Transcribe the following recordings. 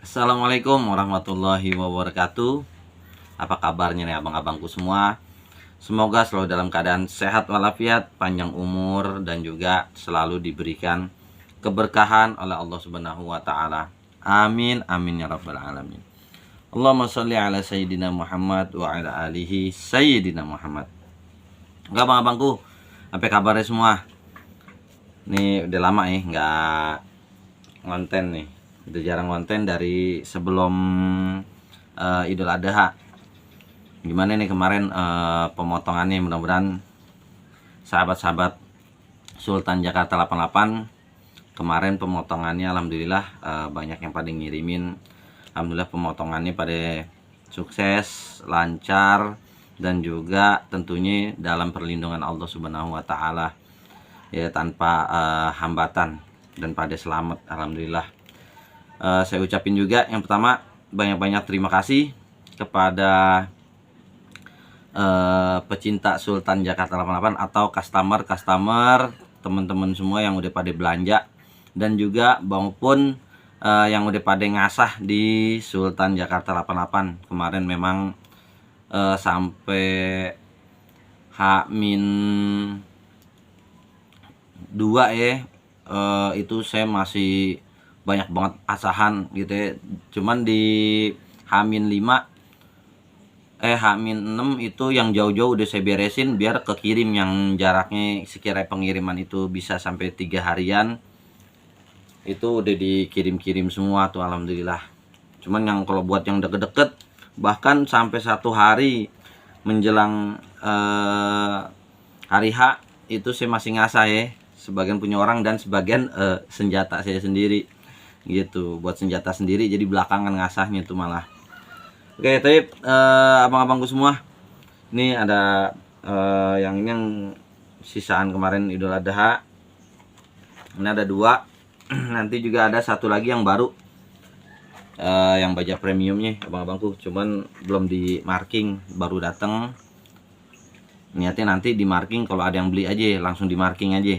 Assalamualaikum warahmatullahi wabarakatuh. Apa kabarnya nih abang-abangku semua? Semoga selalu dalam keadaan sehat walafiat, panjang umur, dan juga selalu diberikan keberkahan oleh Allah Subhanahu wa taala. Amin amin ya rabbal alamin. Allahumma sholli ala sayyidina Muhammad wa ala alihi sayyidina Muhammad. Enggak abang-abangku, apa kabarnya semua? Nih udah lama nih nggak ngonten nih. Udah jarang konten dari sebelum Idul Adha. Gimana nih kemarin pemotongannya? Mudah-mudahan sahabat-sahabat Sultan Jakarta 88 kemarin pemotongannya alhamdulillah banyak yang pada ngirimin. Alhamdulillah pemotongannya pada sukses, lancar, dan juga tentunya dalam perlindungan Allah Subhanahu wa taala. Ya, tanpa hambatan dan pada selamat alhamdulillah. Saya ucapin juga yang pertama banyak-banyak terima kasih kepada pecinta Sultan Jakarta 88 atau customer teman-teman semua yang udah pada belanja, dan juga maupun yang udah pada ngasah di Sultan Jakarta 88 kemarin. Memang sampai H-2 ya, itu saya masih banyak banget asahan gitu ya. Cuman di H-5 H-6 itu yang jauh-jauh udah saya beresin biar kekirim, yang jaraknya sekira pengiriman itu bisa sampai 3 harian. Itu udah dikirim-kirim semua tuh alhamdulillah. Cuman yang kalau buat yang deket-deket bahkan sampai 1 hari menjelang hari H itu saya masih ngasah ya. Sebagian punya orang dan sebagian senjata saya sendiri gitu, buat senjata sendiri, jadi belakangan ngasahnya tuh malah. Oke, tapi abang-abangku semua, ini ada yang ini yang sisaan kemarin Idul Adha. Ini ada 2. Nanti juga ada 1 lagi yang baru, yang baja premiumnya abang-abangku, cuman belum di marking, baru datang. Niatnya nanti di marking, kalau ada yang beli aja langsung di marking aja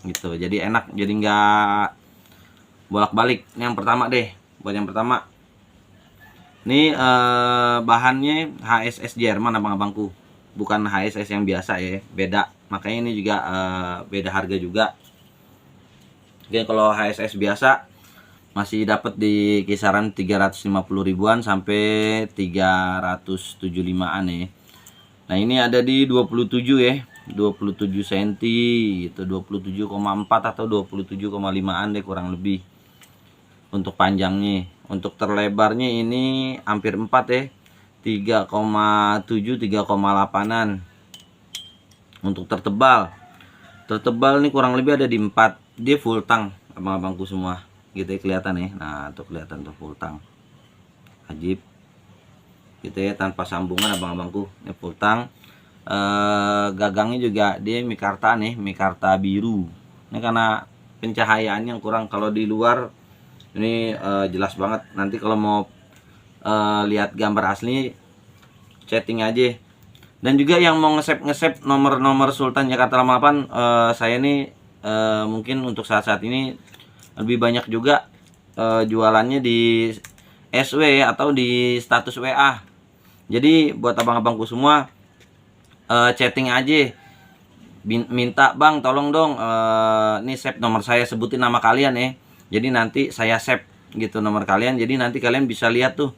gitu, jadi enak, jadi nggak bolak-balik. Yang pertama deh, buat yang pertama ini bahannya HSS Jerman abang-abangku, bukan HSS yang biasa ya, beda. Makanya ini juga beda harga juga. Oke, kalau HSS biasa masih dapat di kisaran 350 ribuan sampai 375an ya. Nah ini ada di 27 ya, 27 cm itu 27,4 atau 27,5an deh kurang lebih untuk panjangnya. Untuk terlebarnya ini hampir 4 ya, 3,7 3,8an. Untuk tertebal ini kurang lebih ada di 4. Dia full tang abang-abangku semua gitu ya, kelihatan ya. Nah tuh kelihatan tuh full tang, ajib gitu ya, tanpa sambungan abang-abangku. Ini full tang. Gagangnya juga dia mikarta nih, mikarta biru. Ini karena pencahayaannya yang kurang, kalau di luar ini jelas banget. Nanti kalau mau lihat gambar asli chatting aja. Dan juga yang mau nge-save nomor-nomor Sultan Jakarta 88, saya nih mungkin untuk saat-saat ini lebih banyak juga jualannya di SW atau di status WA. Jadi buat abang-abangku semua, chatting aja, minta bang tolong dong nih save nomor saya, sebutin nama kalian ya. Jadi nanti saya save gitu nomor kalian, jadi nanti kalian bisa lihat tuh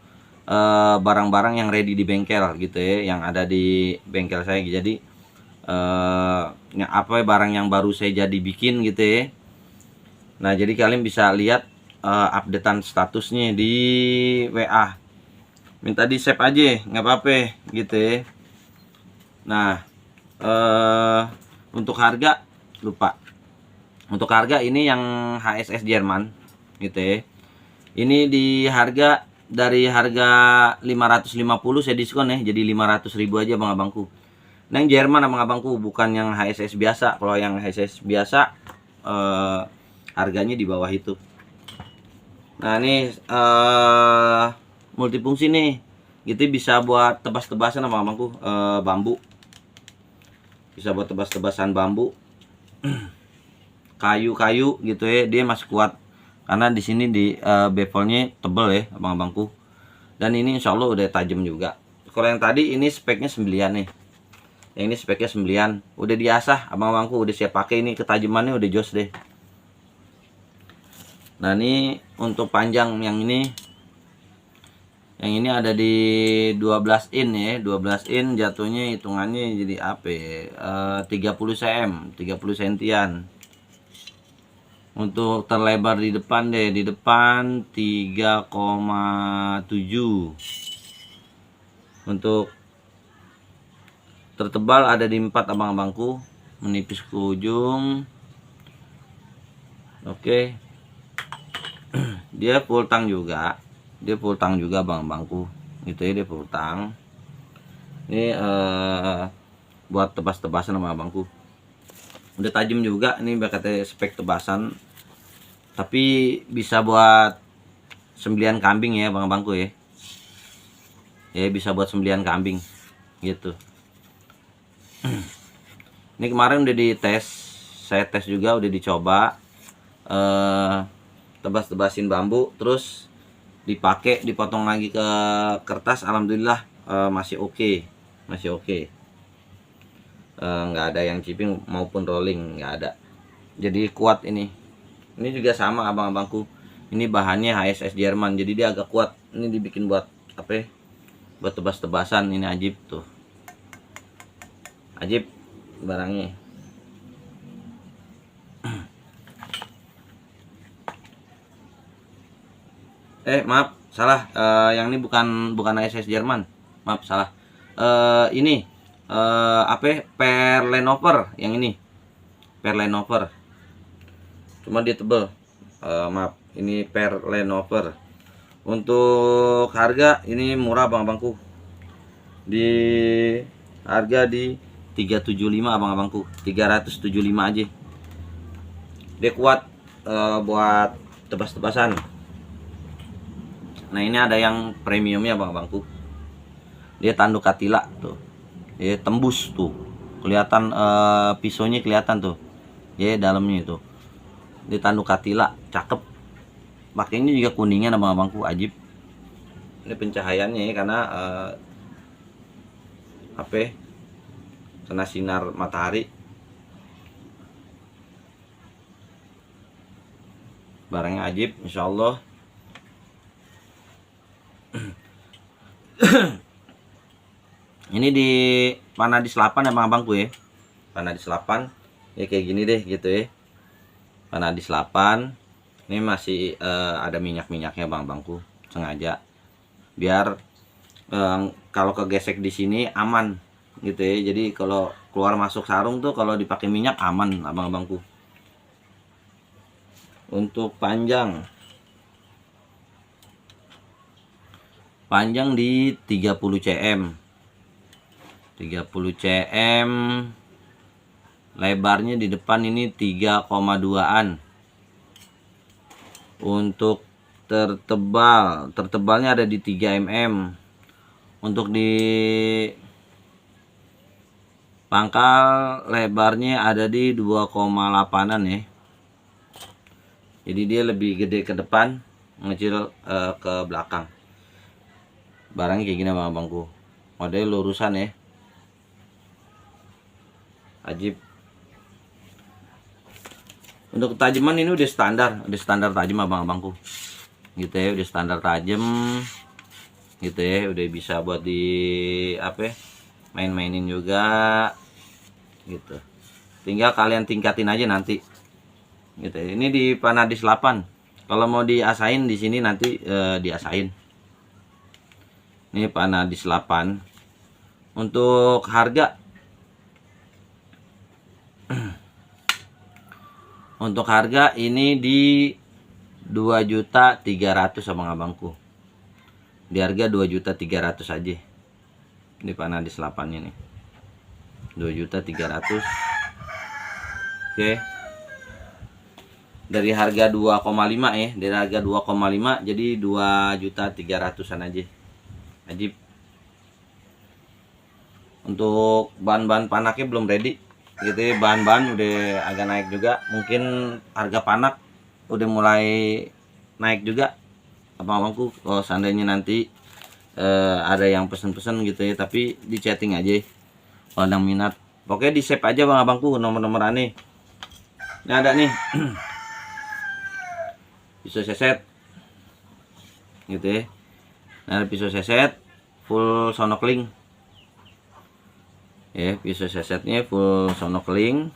barang-barang yang ready di bengkel gitu ya, yang ada di bengkel saya. Jadi apa barang yang baru saya jadi bikin gitu ya. Nah jadi kalian bisa lihat updatean statusnya di WA. Minta di save aja nggak apa-apa gitu ya. Nah untuk harga lupa. Untuk harga ini yang HSS Jerman gitu ya. Ini di harga, dari harga 550 saya diskon ya, jadi 500 ribu aja abang-abangku. Nah yang Jerman abang-abangku, bukan yang HSS biasa. Kalau yang HSS biasa harganya di bawah itu. Nah ini multifungsi nih gitu, bisa buat tebas-tebasan abang-abangku, bambu, bisa buat tebas-tebasan bambu, kayu-kayu gitu ya. Dia masih kuat karena di sini di bevelnya tebel ya abang-abangku, dan ini insya Allah udah tajam juga. Kalau yang tadi ini speknya 9 nih, yang ini speknya 9, udah diasah abang-abangku, udah siap pakai. Ini ketajamannya udah jos deh. Nah ini untuk panjang yang ini ada di 12 in ya, 12 in jatuhnya hitungannya jadi apa ya? 30 cm, 30 sentian. Untuk terlebar di depan deh, di depan 3,7. Untuk tertebal ada di 4 abang-abangku, menipis ke ujung. Oke. Dia full tang juga. Dia full tang juga abang-abangku. Gitu ya, dia full tang. Ini buat tebas-tebasan sama abangku. Udah tajam juga, ini bakatnya spek tebasan. Tapi bisa buat sembelihan kambing ya abang-abangku ya. Ya bisa buat sembelihan kambing gitu. Ini kemarin udah dites, saya tes juga, udah dicoba tebas-tebasin bambu, terus dipakai dipotong lagi ke kertas. Alhamdulillah masih oke, masih oke. Nggak ada yang chipping maupun rolling, nggak ada. Jadi kuat ini. Ini juga sama abang-abangku. Ini bahannya HSS Jerman, jadi dia agak kuat. Ini dibikin buat apa ya? Buat tebas-tebasan. Ini ajib tuh. Ajib barangnya. Maaf, salah. Yang ini bukan HSS Jerman. Maaf, salah. Ini apa? Per Lenover yang ini. Per Lenover. Cuma dia tebel. Maaf, ini per Lenover. Untuk harga ini murah abang-abangku. Di harga di 375 abang-abangku. 375 aja. Dia kuat buat tebas-tebasan. Nah, ini ada yang premiumnya abang-abangku. Dia tanduk katila tuh. Dia tembus tuh. Kelihatan pisaunya kelihatan tuh. Ya, dalamnya itu. Di tanduk katila, cakep. Pakainya juga kuningan abang-abangku, ajib. Ini pencahayaannya ya, karena apa? Kena sinar matahari. Barangnya ajib, insya Allah. Ini di Panadis 8 abang-abangku ya. Panadis 8 ya, kayak gini deh gitu ya. Panadis 8 ini masih ada minyak-minyaknya abang-abangku, sengaja biar kalau kegesek di sini aman gitu ya. Jadi kalau keluar masuk sarung tuh kalau dipakai minyak aman abang-abangku. Untuk panjang di 30 cm, 30 cm. Lebarnya di depan ini 3,2an. Untuk tertebalnya ada di 3 mm. Untuk di pangkal lebarnya ada di 2,8an ya. Jadi dia lebih gede ke depan, mengecil ke belakang. Barangnya kayak gini abang-abangku. Model lurusan ya. Ajib. Untuk ketajaman ini udah standar tajam abang-abangku. Gitu ya, udah standar tajam. Gitu ya, udah bisa buat di apa? Main-mainin juga. Gitu. Tinggal kalian tingkatin aja nanti. Gitu ya. Ini di Panadis 8. Kalau mau diasain di sini nanti diasain. Ini Panadis 8. Untuk harga ini di 2.300.000 abang-abangku. Di harga 2.300.000 aja. Ini Panadis 8 ini. 2.300.000. Oke. Dari harga 2,5 ya, dari harga 2,5 jadi 2.300.000-an aja. Ajib. Untuk bahan-bahan panaknya belum ready. Gitu ya, bahan-bahan udah agak naik juga. Mungkin harga panak udah mulai naik juga abang-abangku. Kalau seandainya nanti ada yang pesen-pesen gitu ya, tapi di chatting aja kalau ada minat. Pokoknya di save aja abang-abangku nomor-nomor aneh. Ini ada nih pisau seset gitu ya. Nah, ada pisau seset full sonokling ya, pisau sesetnya full sonokling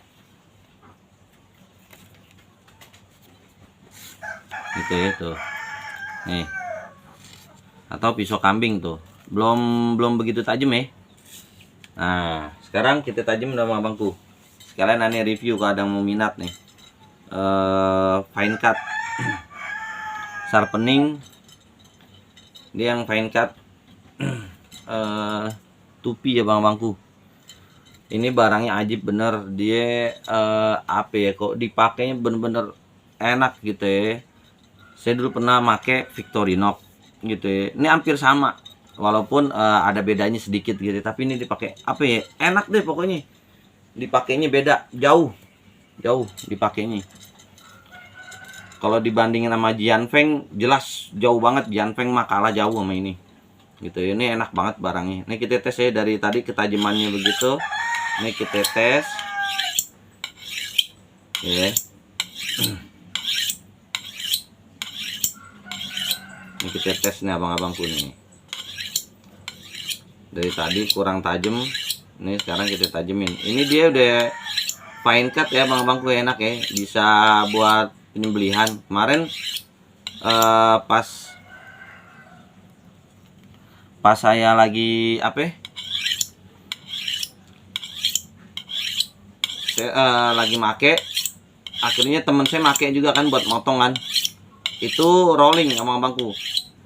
gitu ya tuh nih. Atau pisau kambing tuh belum begitu tajam ya. Nah sekarang kita tajam sama abangku. Sekalian aneh review kalau ada yang mau minat nih. Fine cut sharpening, dia yang fine cut tupi ya bang-bangku. Ini barangnya ajib bener, dia apa ya, kok dipakainya bener-bener enak gitu ya. Saya dulu pernah make Victorinox gitu ya, ini hampir sama walaupun ada bedanya sedikit gitu, tapi ini dipakai apa ya, enak deh pokoknya. Dipakainya beda, jauh dipakainya. Kalau dibandingin sama Jianfeng jelas jauh banget, Jianfeng mah kalah jauh sama ini gitu ya. Ini enak banget barangnya. Ini kita tes ya, dari tadi ketajamannya begitu. Ini kita tes ya. Ini kita tes nih abang-abangku nih. Dari tadi kurang tajam, nih sekarang kita tajemin. Ini dia udah fine cut ya abang-abangku, enak ya, bisa buat penyembelihan. Kemarin pas saya lagi apa ya, saya lagi make, akhirnya temen saya make juga kan buat motong kan, itu rolling sama abangku.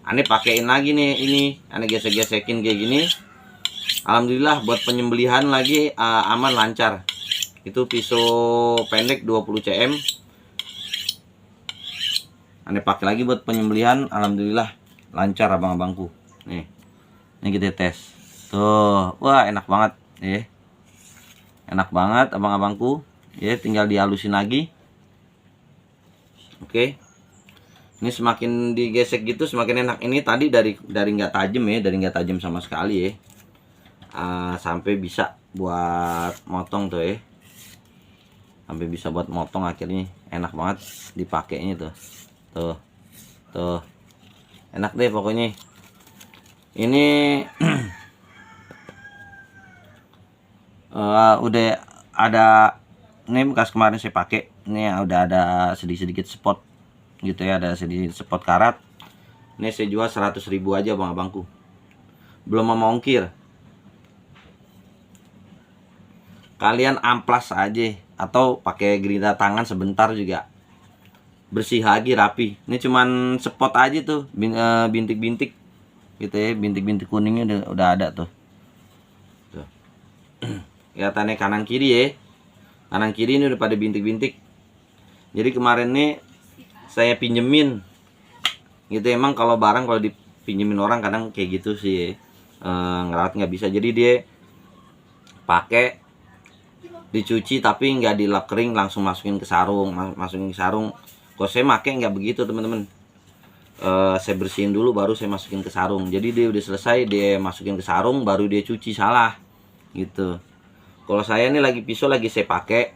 Aneh pakein lagi nih, ini aneh gesek-gesekin kayak gini. Alhamdulillah buat penyembelihan lagi aman lancar. Itu pisau pendek 20 cm. Aneh pakai lagi buat penyembelihan, alhamdulillah lancar abang-abangku. Nih, ini kita tes. Tuh, wah enak banget ya. Enak banget abang-abangku. Ya, tinggal dihalusin lagi. Oke. Ini semakin digesek gitu semakin enak. Ini tadi dari nggak tajam ya, dari nggak tajam sama sekali ya. Sampai bisa buat motong tuh ya. Sampai bisa buat motong, akhirnya enak banget dipakainya tuh. Tuh. Enak deh pokoknya. Ini udah ada, ini bekas kemarin saya pakai. Ini udah ada sedikit spot gitu ya, ada sedikit spot karat. Ini saya jual 100.000 aja bang-abangku, belum mau ongkir. Kalian amplas aja atau pakai gerinda tangan sebentar juga bersih lagi, rapi. Ini cuman spot aja tuh, bintik-bintik gitu ya, bintik-bintik kuningnya udah ada tuh. Kelihatannya kanan kiri ya, kanan kiri ini udah pada bintik-bintik. Jadi kemarin nih saya pinjemin gitu. Emang kalau barang kalau dipinjemin orang kadang kayak gitu sih, ngerawat nggak bisa. Jadi dia pakai dicuci tapi nggak dilap kering, langsung masukin ke sarung, Kalau saya pakai nggak begitu teman-teman. Saya bersihin dulu baru saya masukin ke sarung. Jadi dia udah selesai dia masukin ke sarung baru dia cuci, salah gitu. Kalau saya ini lagi pisau lagi saya pakai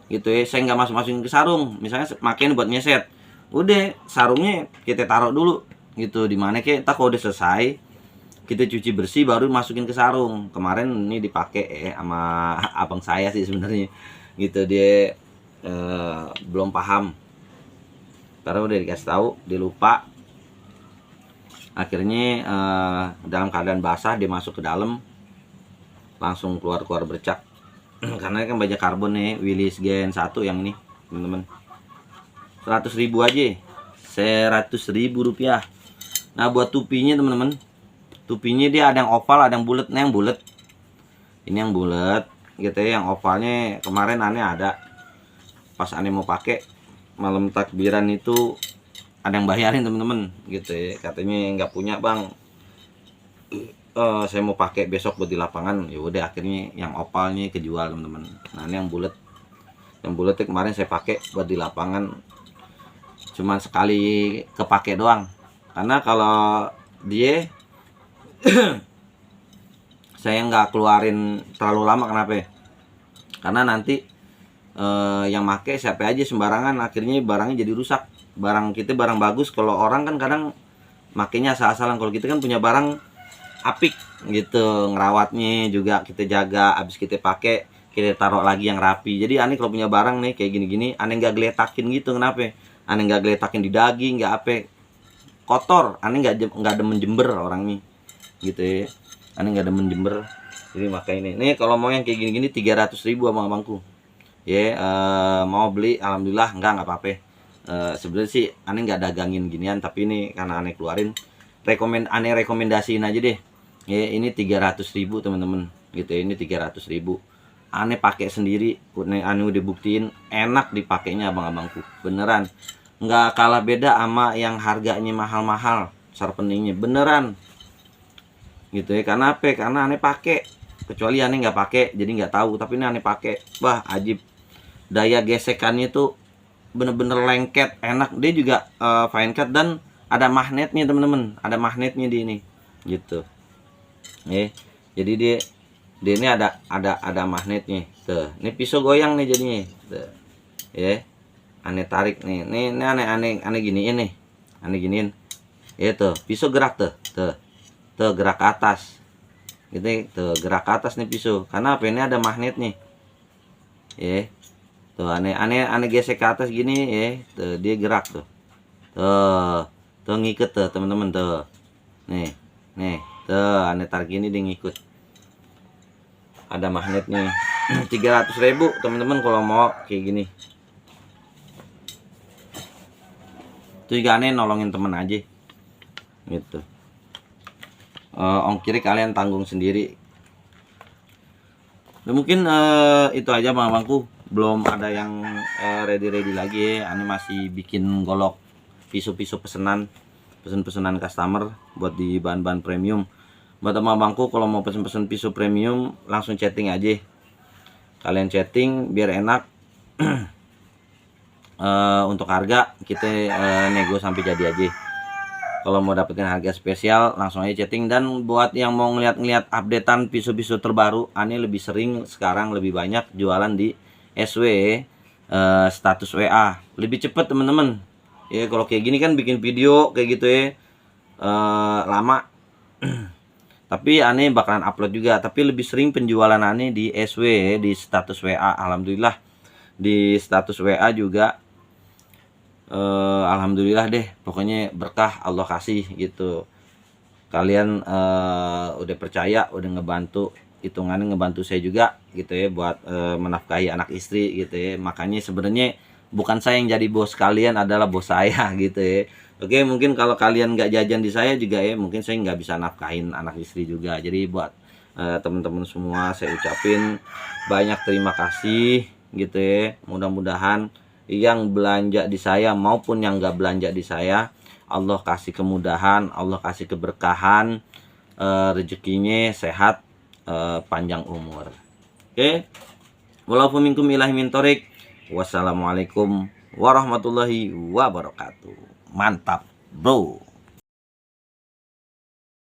gitu ya, saya nggak masukin ke sarung. Misalnya makin buat nyeset, udah sarungnya kita taruh dulu gitu, dimana kayak tak kalau udah selesai kita cuci bersih baru masukin ke sarung. Kemarin ini dipakai sama abang saya sih sebenarnya gitu, dia belum paham, karena udah dikasih tahu dia lupa. Akhirnya dalam keadaan basah dia masuk ke dalam, langsung keluar bercak. Karena kan banyak karbon nih, Willys Gen 1 yang ini teman-teman. 100.000 aja, 100.000 rupiah. Nah buat tupinya teman-teman, tupinya dia ada yang oval ada yang bulat. Nah yang bulat ini yang bulat gitu ya, yang ovalnya kemarin aneh ada pas aneh mau pakai malam takbiran itu, ada yang bayarin teman-teman gitu ya, katanya nggak punya bang, saya mau pakai besok buat di lapangan. Ya udah akhirnya yang opalnya kejual teman-teman. Nah ini yang bulat kemarin saya pakai buat di lapangan, cuman sekali kepake doang. Karena kalau dia saya nggak keluarin terlalu lama. Kenapa ya? Karena nanti yang make siapa aja sembarangan, akhirnya barangnya jadi rusak. Barang kita barang bagus, kalau orang kan kadang makainya asal-asalan. Kalau kita kan punya barang apik gitu, ngerawatnya juga kita jaga, habis kita pakai kita taruh lagi yang rapi. Jadi aneh kalau punya barang nih kayak gini-gini, aneh nggak geletakin gitu. Kenapa? Aneh nggak geletakin di daging, nggak apa, kotor. Aneh nggak demen jember orang nih gitu ya. Aneh nggak demen jember, jadi makanya ini kalau mau yang kayak gini-gini 300.000 sama abangku ya. Mau beli alhamdulillah, nggak apa-apa. Sebenarnya sih aneh nggak dagangin ginian, tapi ini karena aneh keluarin, aneh rekomendasiin aja deh ya. Ini 300.000 teman-teman gitu ya. Ini 300.000 aneh pakai sendiri, aneh udah buktiin enak dipakainya abang-abangku, beneran nggak kalah beda sama yang harganya mahal-mahal sarpeningnya, beneran gitu ya. Karena apa? Karena aneh pakai, kecuali aneh nggak pakai jadi nggak tahu, tapi ini aneh pakai, wah ajib. Daya gesekannya tuh bener-bener lengket, enak. Dia juga fine cut dan ada magnetnya teman-teman, ada magnetnya di ini gitu ya. Jadi dia ini ada magnetnya tuh. Ini pisau goyang nih jadinya tuh ya. Aneh tarik nih, ini aneh giniin nih, aneh giniin ya tuh. Pisau gerak tuh gerak ke atas gitu tuh, gerak ke atas nih pisau. Karena apa? Ini ada magnetnya ya. Tuh aneh gesek ke atas gini ya, tuh dia gerak tuh ngikut tuh teman-teman tuh. Nih tuh aneh tarik gini dia ngikut, ada magnetnya. 300.000 teman-teman kalau mau kayak gini. Itu juga aneh nolongin temen aja gitu. Ongkir kalian tanggung sendiri. Nah, mungkin itu aja bang-bangku. Belum ada yang ready lagi ya. Aneh masih bikin golok pisau-pisau pesanan customer buat di bahan-bahan premium. Buat abang-abangku kalau mau pesen-pesen pisau premium langsung chatting aja. Kalian chatting biar enak. Untuk harga kita nego sampai jadi aja. Kalau mau dapetin harga spesial langsung aja chatting. Dan buat yang mau ngeliat updatean pisau-pisau terbaru, aneh lebih sering sekarang lebih banyak jualan di SW status WA. Lebih cepet temen-temen ya. Kalau kayak gini kan bikin video kayak gitu ya lama. Tapi aneh bakalan upload juga, tapi lebih sering penjualan aneh di SW, di status WA. Alhamdulillah di status WA juga alhamdulillah deh, pokoknya berkah Allah kasih gitu. Kalian udah percaya, udah ngebantu, hitungannya ngebantu saya juga gitu ya buat menafkahi anak istri gitu ya. Makanya sebenarnya bukan saya yang jadi bos kalian, adalah bos saya gitu ya. Oke, mungkin kalau kalian nggak jajan di saya juga ya, mungkin saya nggak bisa nafkahin anak istri juga. Jadi buat teman-teman semua saya ucapin banyak terima kasih gitu ya. Mudah-mudahan yang belanja di saya maupun yang nggak belanja di saya, Allah kasih kemudahan, Allah kasih keberkahan, rezekinya sehat, panjang umur. Oke, walaupun minkum ilahi min thorik. Wassalamualaikum warahmatullahi wabarakatuh. Mantap bro.